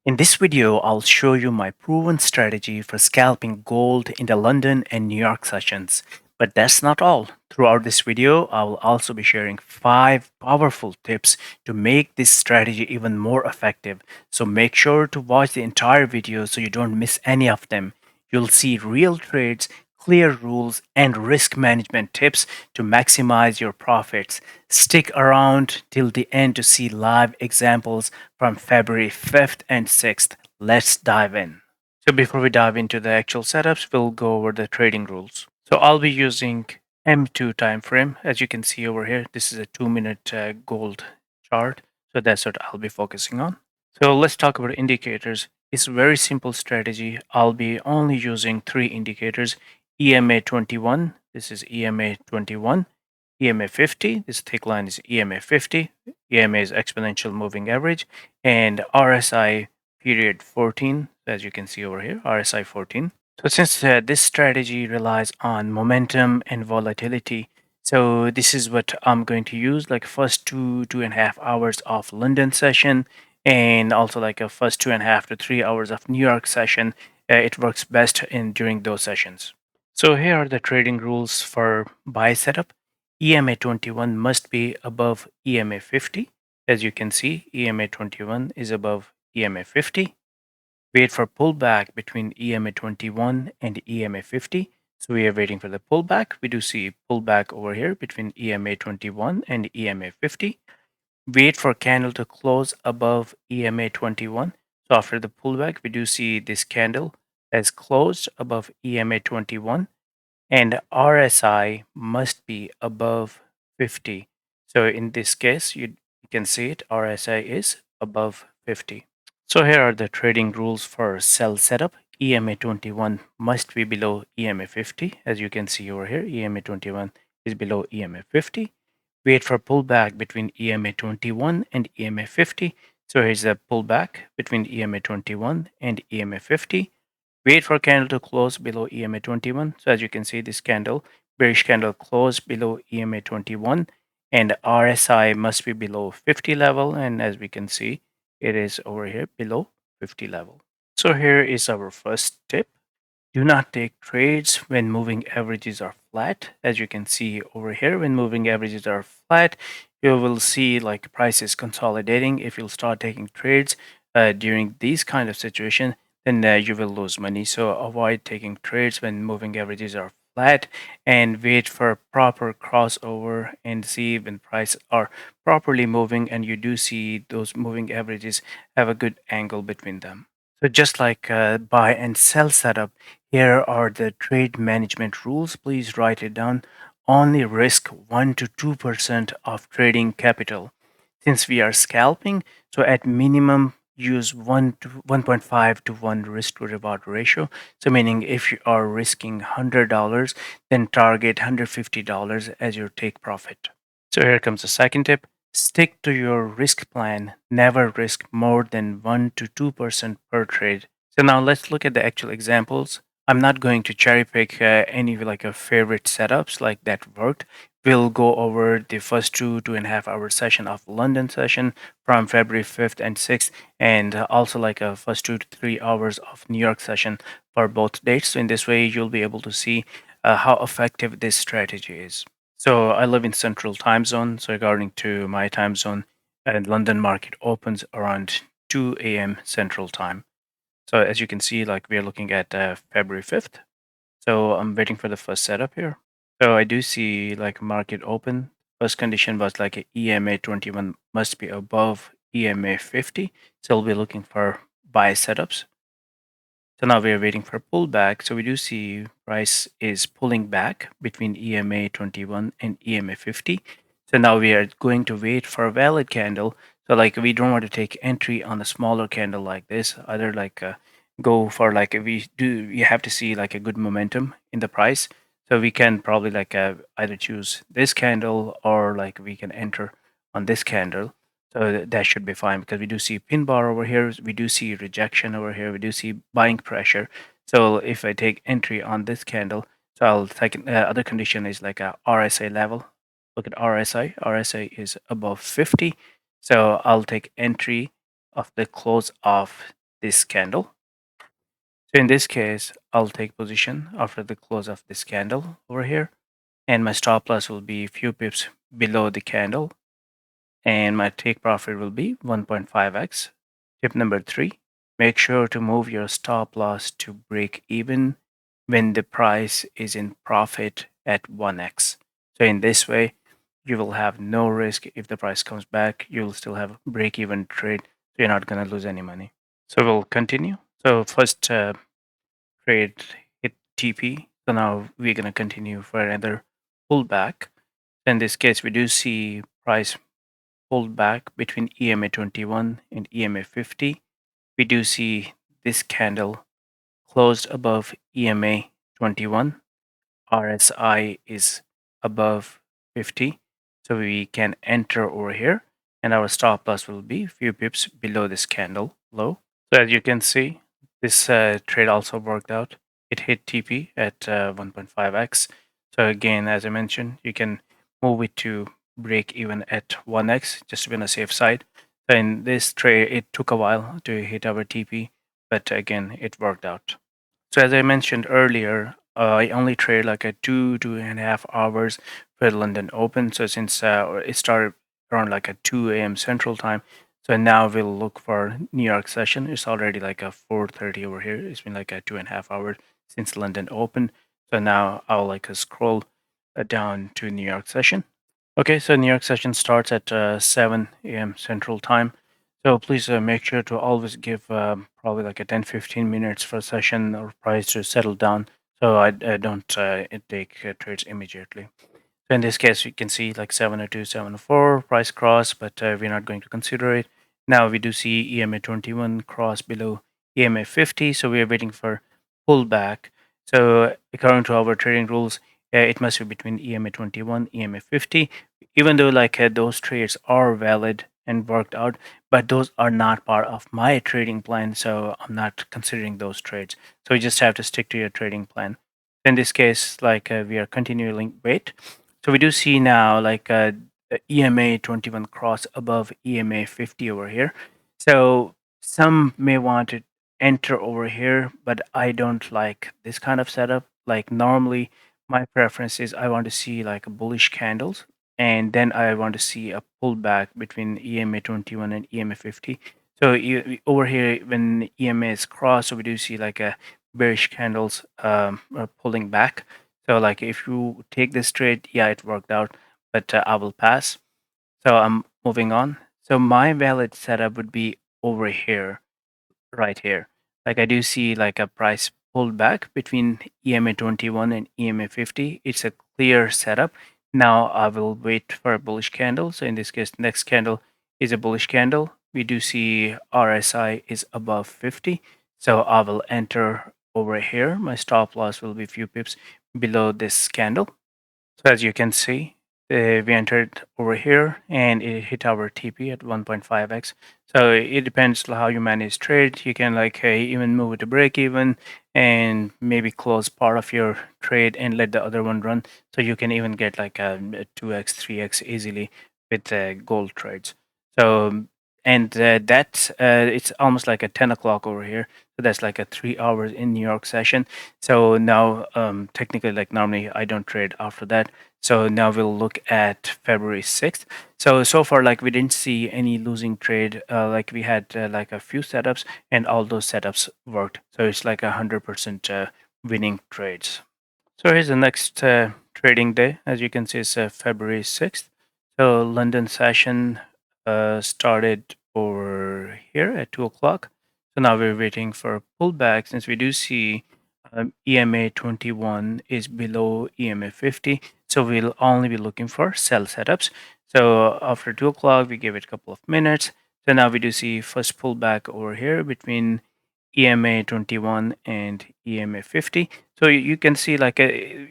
In this video, I'll show you my proven strategy for scalping gold in the London and New York sessions. But that's not all. Throughout this video, I will also be sharing 5 powerful tips to make this strategy even more effective. So make sure to watch the entire video so you don't miss any of them. You'll see real trades, clear rules, and risk management tips to maximize your profits. Stick around till the end to see live examples from February 5th and 6th. Let's dive in. So before we dive into the actual setups, we'll go over the trading rules. So I'll be using M2 time frame. As you can see over here, this is a 2-minute gold chart. So that's what I'll be focusing on. So let's talk about indicators. It's a very simple strategy. I'll be only using 3 indicators: EMA 21, this is EMA 21, EMA 50, this thick line is EMA 50, EMA is exponential moving average, and RSI period 14, as you can see over here, RSI 14. So since this strategy relies on momentum and volatility, so this is what I'm going to use, like first 2.5 hours of London session, and also like a first 2.5 to 3 hours of New York session. It works best in during those sessions. So here are the trading rules for buy setup. EMA 21 must be above EMA 50. As you can see, EMA 21 is above EMA 50. Wait for pullback between EMA 21 and EMA 50. So we are waiting for the pullback. We do see pullback over here between EMA 21 and EMA 50. Wait for candle to close above EMA 21. So after the pullback, we do see this candle has closed above EMA 21, and RSI must be above 50. So in this case, you can see it, RSI is above 50. So here are the trading rules for sell setup. EMA 21 must be below EMA 50. As you can see over here, EMA 21 is below EMA 50. Wait for pullback between EMA 21 and EMA 50. So here's a pullback between EMA 21 and EMA 50. Wait for candle to close below EMA 21. So as you can see, this candle, bearish candle, closed below EMA 21, and RSI must be below 50 level. And as we can see, it is over here below 50 level. So here is our first tip. Do not take trades when moving averages are flat. As you can see over here, when moving averages are flat, you will see like prices consolidating. If you'll start taking trades during these kind of situation, then you will lose money. So avoid taking trades when moving averages are flat, and wait for proper crossover and see when prices are properly moving, and you do see those moving averages have a good angle between them. So just like buy and sell setup, here are the trade management rules. Please write it down. Only risk 1 to 2% of trading capital. Since we are scalping, so at minimum use 1.5 to 1 risk to reward ratio. So meaning if you are risking $100, then target $150 as your take profit. So here comes the second tip. Stick to your risk plan. Never risk more than 1 to 2% per trade. So now let's look at the actual examples. I'm not going to cherry pick any like a favorite setups like that worked. We'll go over the first 2.5 hour session of London session from February 5th and 6th, and also like a first 2 to 3 hours of New York session for both dates. So in this way, you'll be able to see how effective this strategy is. So I live in Central Time Zone. So according to my time zone, London market opens around 2 a.m. Central Time. So as you can see, like we are looking at February 5th. So I'm waiting for the first setup here. So I do see like market open. First condition was like a EMA 21 must be above EMA 50. So we'll be looking for buy setups. So now we are waiting for a pullback. So we do see price is pulling back between EMA 21 and EMA 50. So now we are going to wait for a valid candle. So like we don't want to take entry on a smaller candle like this. Either like go for like you have to see like a good momentum in the price. So we can probably like either choose this candle or like we can enter on this candle. So that should be fine because we do see pin bar over here. We do see rejection over here. We do see buying pressure. So if I take entry on this candle, so I'll take other condition is like a RSI level. Look at RSI. RSI is above 50. So I'll take entry of the close of this candle. So in this case, I'll take position after the close of this candle over here, and my stop loss will be a few pips below the candle, and my take profit will be 1.5x. Tip number 3, make sure to move your stop loss to break even when the price is in profit at 1x. So in this way, you will have no risk. If the price comes back, you'll still have a break even trade, so you're not going to lose any money. So we'll continue. So first trade hit TP. So now we're going to continue for another pullback. In this case, we do see price pulled back between EMA 21 and EMA 50. We do see this candle closed above EMA 21. RSI is above 50. So we can enter over here, and our stop loss will be a few pips below this candle low. So as you can see, this trade also worked out. It hit TP at 1.5x. So again, as I mentioned, you can move it to break even at 1x just to be on the safe side. So in this trade, it took a while to hit our TP, but again, it worked out. So as I mentioned earlier, I only trade like a 2.5 hours for the London Open. So since it started around like at 2 a.m. Central Time, so now we'll look for New York session. It's already like a 4:30 over here. It's been like a 2.5 hours since London Open. So now I'll like scroll down to New York session. Okay, so New York session starts at 7 a.m. Central Time. So please make sure to always give probably like a 10-15 minutes for a session or price to settle down. So I don't take trades immediately. So in this case, you can see like 702, 704 price cross, but we're not going to consider it. Now we do see EMA 21 cross below EMA 50. So we are waiting for pullback. So according to our trading rules, it must be between EMA 21, EMA 50. Even though like those trades are valid and worked out, but those are not part of my trading plan. So I'm not considering those trades. So you just have to stick to your trading plan. In this case, like we are continuing wait. So we do see now like EMA 21 cross above EMA 50 over here. So some may want to enter over here, but I don't like this kind of setup. Like normally my preference is I want to see like a bullish candles, and then I want to see a pullback between EMA 21 and EMA 50. So over here when EMA is crossed, so we do see like a bearish candles pulling back. So like if you take this trade, yeah, it worked out, but I will pass. So I'm moving on. So my valid setup would be over here, right here. Like I do see like a price pulled back between EMA 21 and EMA 50. It's a clear setup. Now I will wait for a bullish candle. So in this case, next candle is a bullish candle. We do see RSI is above 50. So I will enter over here. My stop loss will be a few pips below this candle. So as you can see, we entered over here and it hit our TP at 1.5x. So it depends how you manage trade. You can like even move it to break even and maybe close part of your trade and let the other one run. So you can even get like a 2x, 3x easily with gold trades. So and that's it's almost like a 10 o'clock over here. So that's like a 3 hours in New York session. So now technically like normally I don't trade after that. So now we'll look at February 6th. So far like we didn't see any losing trade. Like we had like a few setups and all those setups worked. So it's like 100% winning trades. So here's the next trading day. As you can see, it's February 6th. So London session started over here at 2 o'clock. So now we're waiting for a pullback since we do see EMA 21 is below EMA 50. So we'll only be looking for sell setups. So after 2 o'clock, we give it a couple of minutes. So now we do see first pullback over here between EMA 21 and EMA 50. So you can see like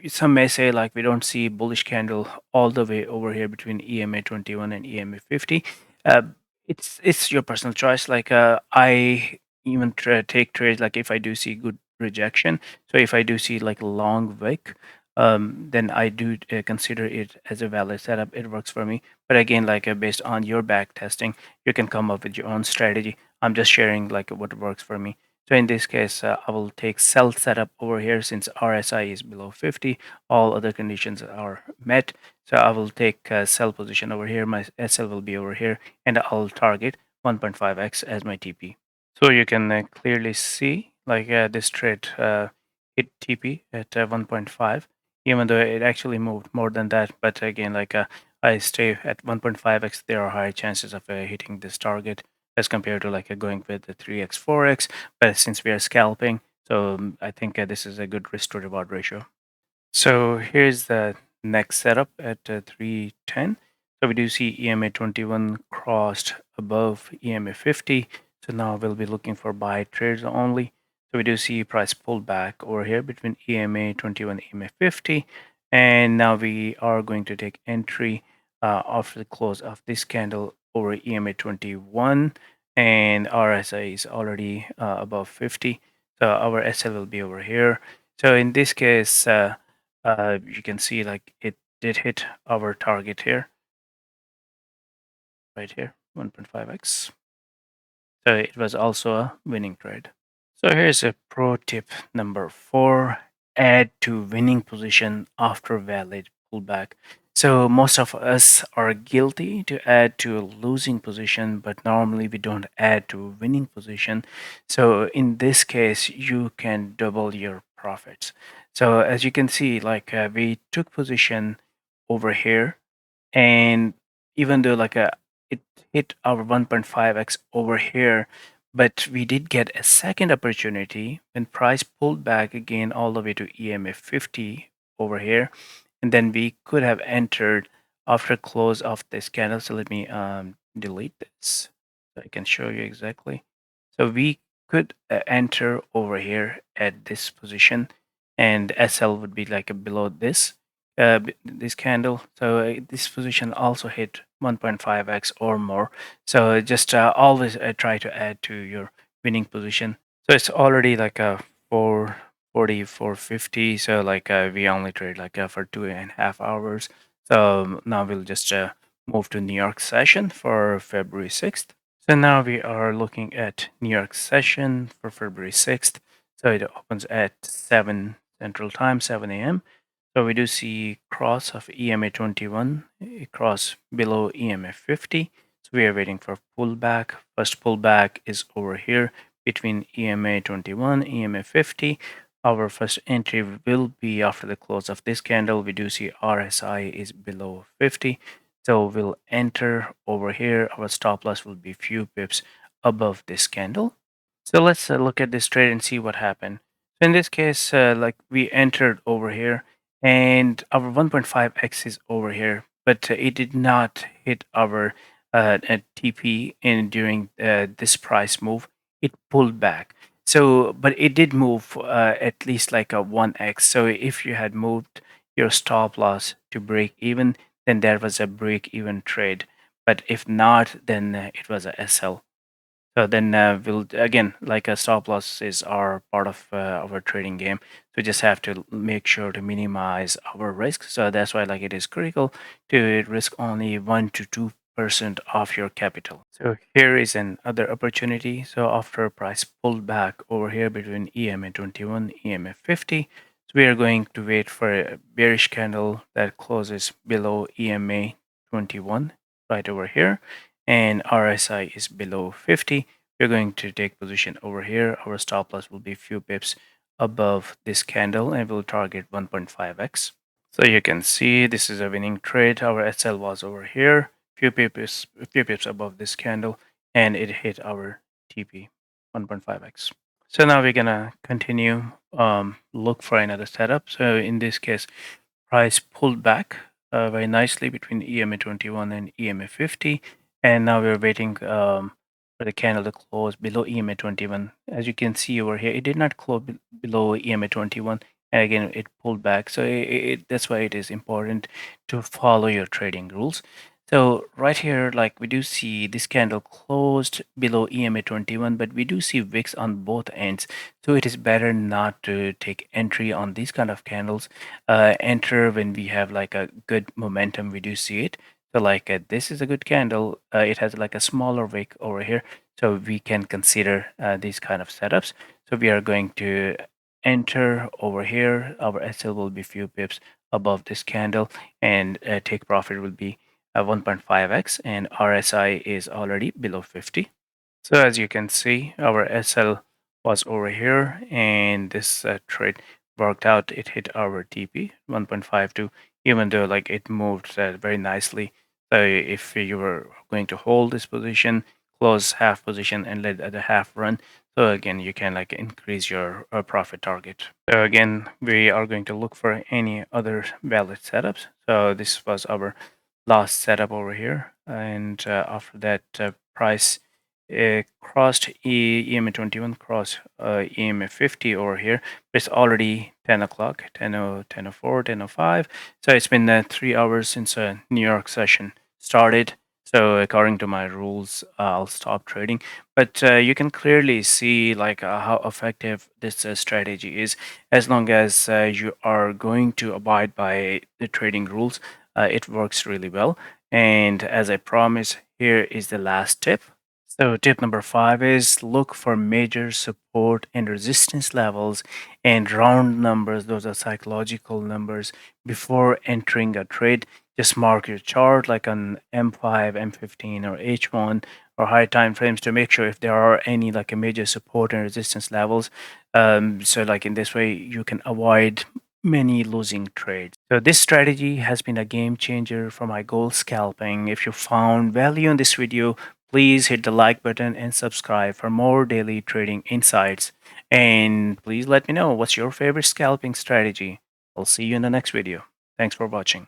some may say like we don't see bullish candle all the way over here between EMA 21 and EMA 50. Uh, it's your personal choice. Like I even take trades like if I do see good rejection. So if I do see like a long wick, then I do consider it as a valid setup. It works for me. But again, like based on your back testing, you can come up with your own strategy. I'm just sharing like what works for me. So in this case, I will take sell setup over here since RSI is below 50. All other conditions are met. So I will take sell position over here. My SL will be over here, and I'll target 1.5x as my TP. So you can clearly see like this trade hit TP at 1.5, even though it actually moved more than that. But again, like I stay at 1.5x, there are higher chances of hitting this target as compared to like going with the 3x, 4x. But since we are scalping, so I think this is a good risk to reward ratio. So here's the next setup at 310. So we do see EMA 21 crossed above EMA 50. So now we'll be looking for buy trades only. So we do see price pull back over here between EMA 21 and EMA 50. And now we are going to take entry after the close of this candle over EMA 21. And RSI is already above 50. So our SL will be over here. So in this case, you can see like it did hit our target here, right here, 1.5x. So it was also a winning trade. So here's a pro tip number 4: add to winning position after valid pullback. So most of us are guilty to add to a losing position, but normally we don't add to winning position. So in this case, you can double your profits. So as you can see, like we took position over here, and even though like it hit our 1.5x over here, but we did get a second opportunity when price pulled back again all the way to EMF 50 over here, and then we could have entered after close of this candle. So let me delete this so I can show you exactly. So we could enter over here at this position, and SL would be like below this this candle. So this position also hit 1.5x or more. So just always try to add to your winning position. So it's already like a 440, 450. So like we only trade like for 2.5 hours. So now we'll just move to New York session for February 6th. So now we are looking at New York session for February 6th. So it opens at 7 Central Time, 7 a.m. So we do see cross of EMA 21, cross below EMA 50. So we are waiting for pullback. First pullback is over here between EMA 21, EMA 50. Our first entry will be after the close of this candle. We do see RSI is below 50. So we'll enter over here. Our stop loss will be few pips above this candle. So let's look at this trade and see what happened. So in this case, like we entered over here, and our 1.5x is over here, but it did not hit our TP in during this price move. It pulled back. So, but it did move at least like a 1x. So if you had moved your stop loss to break even, then there was a break even trade. But if not, then it was a SL. So then we'll again, like a stop losses are part of our trading game. So we just have to make sure to minimize our risk. So that's why like it is critical to risk only 1 to 2% of your capital. So here is another opportunity. So after price pulled back over here between EMA 21, EMA 50, so we are going to wait for a bearish candle that closes below EMA 21 right over here, and RSI is below 50. We're going to take position over here. Our stop loss will be few pips above this candle, and we'll target 1.5x. So you can see this is a winning trade. Our SL was over here, few pips above this candle, and it hit our TP 1.5x. So now we're gonna continue look for another setup. So in this case, price pulled back very nicely between EMA 21 and EMA 50, and now we're waiting for the candle to close below EMA 21. As you can see over here, it did not close below EMA 21, and again it pulled back. So that's why it is important to follow your trading rules. So right here, like we do see this candle closed below EMA 21, but we do see wicks on both ends. So it is better not to take entry on these kind of candles. Enter when we have like a good momentum. We do see it. So like this is a good candle. It has like a smaller wick over here. So we can consider these kind of setups. So we are going to enter over here. Our SL will be few pips above this candle, and take profit will be 1.5x, and RSI is already below 50. So as you can see, our SL was over here, and this trade worked out. It hit our TP 1.52, even though like it moved very nicely. So if you were going to hold this position, close half position and let the half run, so again you can like increase your profit target. So again, we are going to look for any other valid setups. So this was our last setup over here, and after that price crossed EMA 21, crossed EMA 50 over here. It's already 10 o'clock, 10:04, 10:05. So it's been 3 hours since a New York session started. So according to my rules, I'll stop trading. But you can clearly see like how effective this strategy is. As long as you are going to abide by the trading rules, it works really well. And as I promised, here is the last tip. So, tip number 5 is look for major support and resistance levels and round numbers. Those are psychological numbers before entering a trade. Just mark your chart like on M5, M15, or H1 or high time frames to make sure if there are any like a major support and resistance levels. So, like in this way, you can avoid many losing trades. So this strategy has been a game changer for my gold scalping. If you found value in this video, please hit the like button and subscribe for more daily trading insights. And please let me know what's your favorite scalping strategy. I'll see you in the next video. Thanks for watching.